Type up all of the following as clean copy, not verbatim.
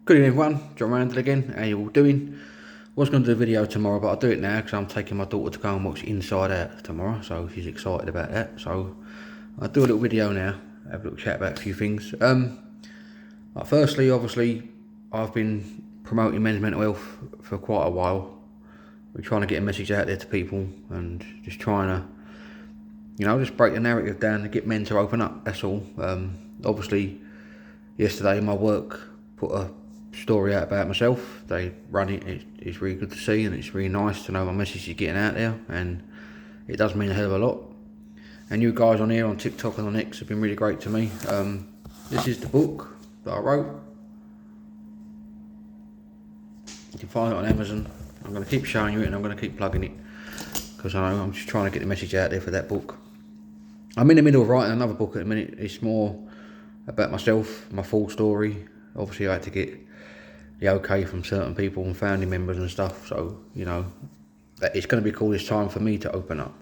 Good evening everyone, John Randall again, how you all doing? Was going to do a video tomorrow, but I'll do it now because I'm taking my daughter to go and watch Inside Out tomorrow, so she's excited about that. So I'll do a little video now, have a little chat about a few things. Firstly, obviously, I've been promoting men's mental health for quite a while. We're trying to get a message out there to people and just trying to, just break the narrative down to get men to open up, that's all. Obviously, yesterday my work put a story out about myself. They run it. It's really good to see, and it's really nice to know my message is getting out there, and it does mean a hell of a lot. And you guys on here on TikTok and on X have been really great to me. This is the book that I wrote. You can find it on Amazon. I'm going to keep showing you it, and I'm going to keep plugging it because I know I'm just trying to get the message out there for that book. I'm in the middle of writing another book at the minute. It's more about myself, my full story. Obviously I had to get the okay from certain people and family members and stuff, so it's going to be called It's Time for Me to Open Up.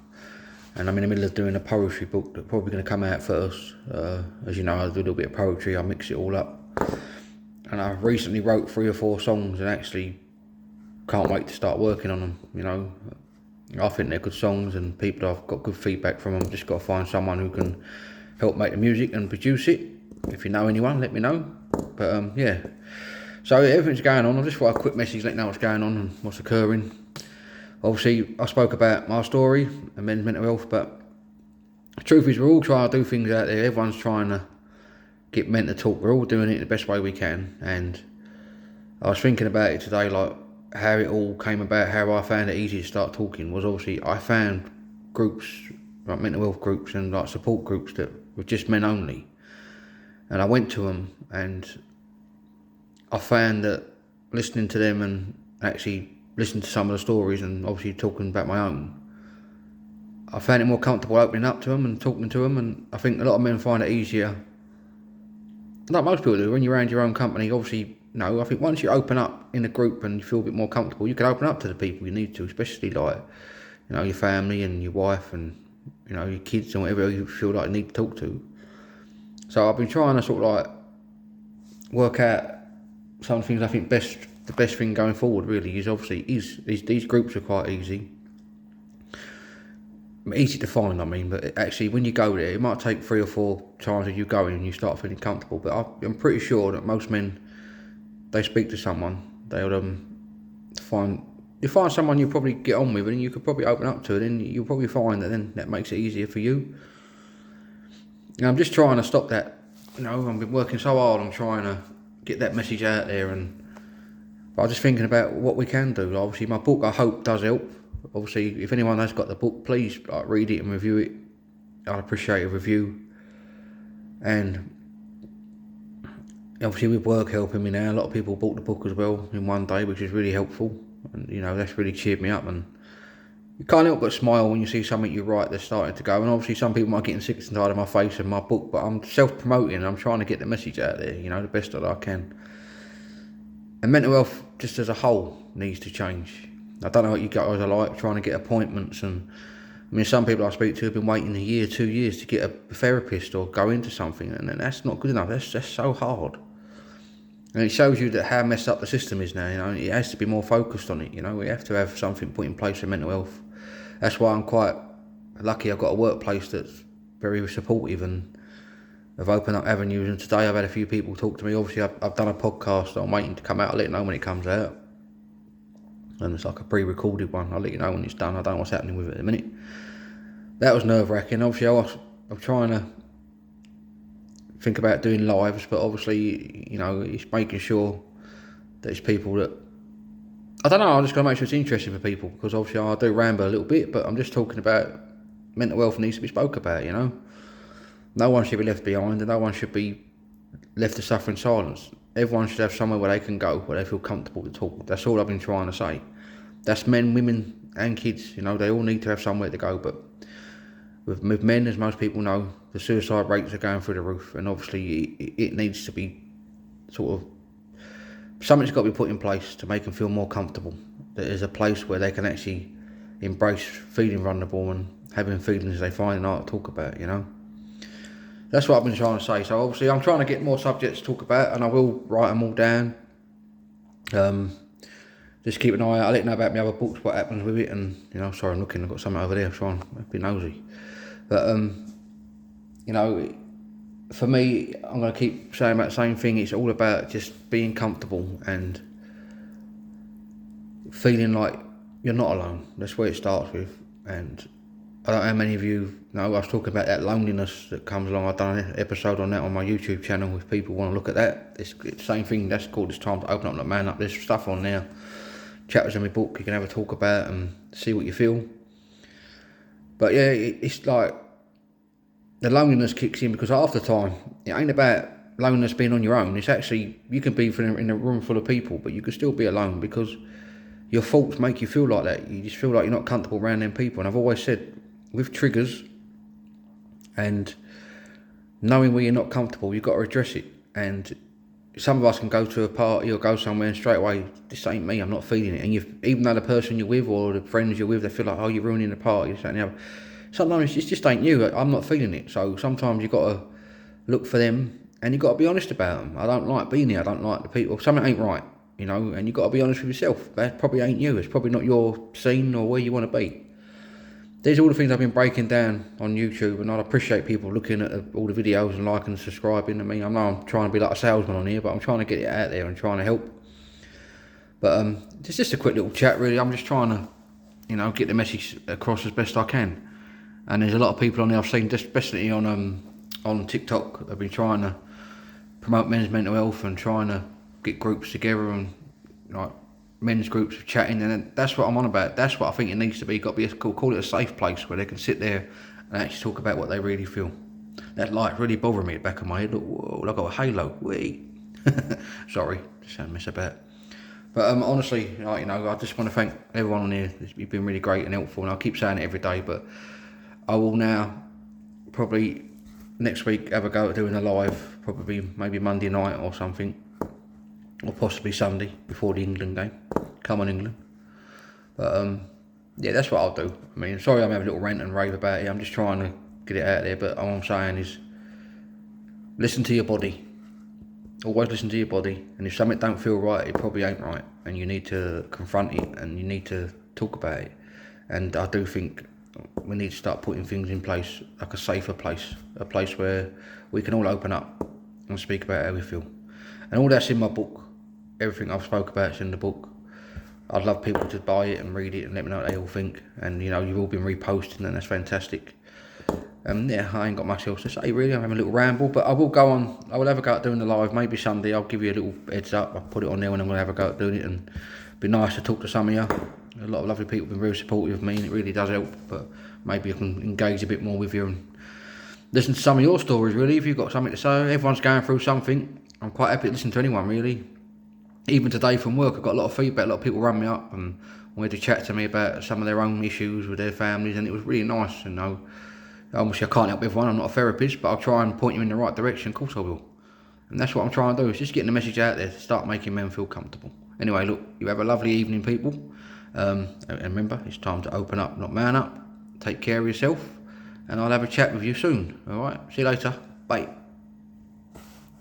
And I'm in the middle of doing a poetry book that's probably going to come out first. As you know, I do a little bit of poetry, I mix it all up, and I recently wrote 3 or 4 songs and actually can't wait to start working on them. I think they're good songs and people I've got good feedback from them. Just got to find someone who can help make the music and produce it. If you know anyone, let me know. But yeah, so everything's going on. I just want a quick message, let you know what's going on and what's occurring. Obviously, I spoke about my story and men's mental health, but the truth is we're all trying to do things out there. Everyone's trying to get men to talk. We're all doing it the best way we can. And I was thinking about it today, like how it all came about, how I found it easy to start talking was obviously I found groups, like mental health groups and like support groups that were just men only. And I went to them and I found that listening to them and actually listening to some of the stories and obviously talking about my own, I found it more comfortable opening up to them and talking to them. And I think a lot of men find it easier, like most people do, when you're around your own company. Obviously, I think once you open up in a group and you feel a bit more comfortable, you can open up to the people you need to, especially like, your family and your wife and, your kids and whatever you feel like you need to talk to. So I've been trying to sort of like work out some things I think the best thing going forward really is obviously these groups are quite easy to find, but actually when you go there, it might take 3 or 4 times that you go in and you start feeling comfortable. But I'm pretty sure that most men, they speak to someone, they'll find someone you probably get on with and you could probably open up to, and then you'll probably find that then that makes it easier for you. And I'm just trying to stop that. I've been working so hard on trying to get that message out there, but I was just thinking about what we can do. Obviously, my book, I hope, does help. Obviously, if anyone has got the book, please read it and review it. I'd appreciate a review. And obviously, with work helping me now, a lot of people bought the book as well in one day, which is really helpful. And that's really cheered me up. And you can't help but smile when you see something you write that's starting to go. And obviously some people might get sick and tired of my face and my book, but I'm self-promoting and I'm trying to get the message out there, the best that I can. And mental health, just as a whole, needs to change. I don't know what you guys are like, trying to get appointments. And some people I speak to have been waiting a year, 2 years to get a therapist or go into something, and that's not good enough. That's so hard. And it shows you that how messed up the system is now. It has to be more focused on it. We have to have something put in place for mental health. That's why I'm quite lucky. I've got a workplace that's very supportive and have opened up avenues. And today I've had a few people talk to me. Obviously, I've done a podcast that I'm waiting to come out. I'll let you know when it comes out. And it's like a pre-recorded one. I'll let you know when it's done. I don't know what's happening with it at the minute. That was nerve-wracking. Obviously, I'm trying to think about doing lives, but obviously, it's making sure that it's people that, I don't know, I'm just going to make sure it's interesting for people, because obviously I do ramble a little bit, but I'm just talking about mental health needs to be spoke about, No one should be left behind, and no one should be left to suffer in silence. Everyone should have somewhere where they can go, where they feel comfortable to talk. That's all I've been trying to say. That's men, women and kids, they all need to have somewhere to go. But with men, as most people know, the suicide rates are going through the roof, and obviously it needs to be something's got to be put in place to make them feel more comfortable. That there's a place where they can actually embrace feeling vulnerable and having feelings they find an art to talk about, That's what I've been trying to say. So obviously I'm trying to get more subjects to talk about, and I will write them all down Just keep an eye out. I'll let you know about my other books, what happens with it, and sorry, I'm looking. I've got something over there. I'm trying to be nosy, but for me, I'm going to keep saying about the same thing. It's all about just being comfortable and feeling like you're not alone. That's where it starts with. And I don't know how many of you know, I was talking about that loneliness that comes along. I've done an episode on that on my YouTube channel if people want to look at that. It's the same thing. That's called It's Time to Open Up, Not Man Up. There's stuff on there, chapters in my book you can have a talk about and see what you feel. But yeah, it's like the loneliness kicks in because half the time it ain't about loneliness being on your own. It's actually, you can be in a room full of people, but you can still be alone because your thoughts make you feel like that. You just feel like you're not comfortable around them people. And I've always said, with triggers and knowing where you're not comfortable, you've got to address it. And some of us can go to a party or go somewhere and straight away, this ain't me, I'm not feeling it. And even though the person you're with or the friends you're with, they feel like, oh, you're ruining the party, this, that and the other. Sometimes it just ain't you. I'm not feeling it. So sometimes you've got to look for them and you've got to be honest about them. I don't like being here. I don't like the people. Something ain't right, and you've got to be honest with yourself. That probably ain't you. It's probably not your scene or where you want to be. These are all the things I've been breaking down on YouTube, and I appreciate people looking at all the videos and liking and subscribing. I mean, I know I'm trying to be like a salesman on here, but I'm trying to get it out there and trying to help. But it's just a quick little chat, really. I'm just trying to, get the message across as best I can. And there's a lot of people on there I've seen, especially on TikTok, have been trying to promote men's mental health and trying to get groups together and like men's groups chatting, and that's what I'm on about. That's what I think it needs to be. Got to be call it a safe place where they can sit there and actually talk about what they really feel. That light really bothering me at the back of my head. Look, whoa, I got a halo. Wee. Sorry, just don't mess about. But honestly, I just want to thank everyone on here. You've been really great and helpful, and I'll keep saying it every day. But I will now probably next week have a go at doing a live, probably maybe Monday night or something, or possibly Sunday before the England game. Come on, England. But yeah, that's what I'll do. I mean, sorry I'm having a little rant and rave about it. I'm just trying to get it out there. But all I'm saying is, listen to your body. Always listen to your body. And if something don't feel right, it probably ain't right. And you need to confront it and you need to talk about it. And I do think we need to start putting things in place, like a safer place, a place where we can all open up and speak about how we feel. And all that's in my book. Everything I've spoke about is in the book. I'd love people to buy it and read it and let me know what they all think. And you've all been reposting, and that's fantastic. Yeah, I ain't got much else to say really. I'm having a little ramble, but I will go on. I will have a go at doing the live. Maybe Sunday. I'll give you a little heads up. I'll put it on there when I'm going to have a go at doing it, and it'd be nice to talk to some of you. A lot of lovely people have been very supportive of me, and it really does help. But maybe I can engage a bit more with you and listen to some of your stories. Really, if you've got something to say, everyone's going through something. I'm quite happy to listen to anyone really. Even today from work, I've got a lot of feedback. A lot of people rang me up and wanted to chat to me about some of their own issues with their families, and it was really nice. Obviously I can't help everyone, I'm not a therapist, but I'll try and point you in the right direction. Of course I will. And that's what I'm trying to do, is just getting the message out there to start making men feel comfortable. Anyway, look, you have a lovely evening, people. And remember, it's time to open up, not man up. Take care of yourself, and I'll have a chat with you soon. Alright, see you later. Bye.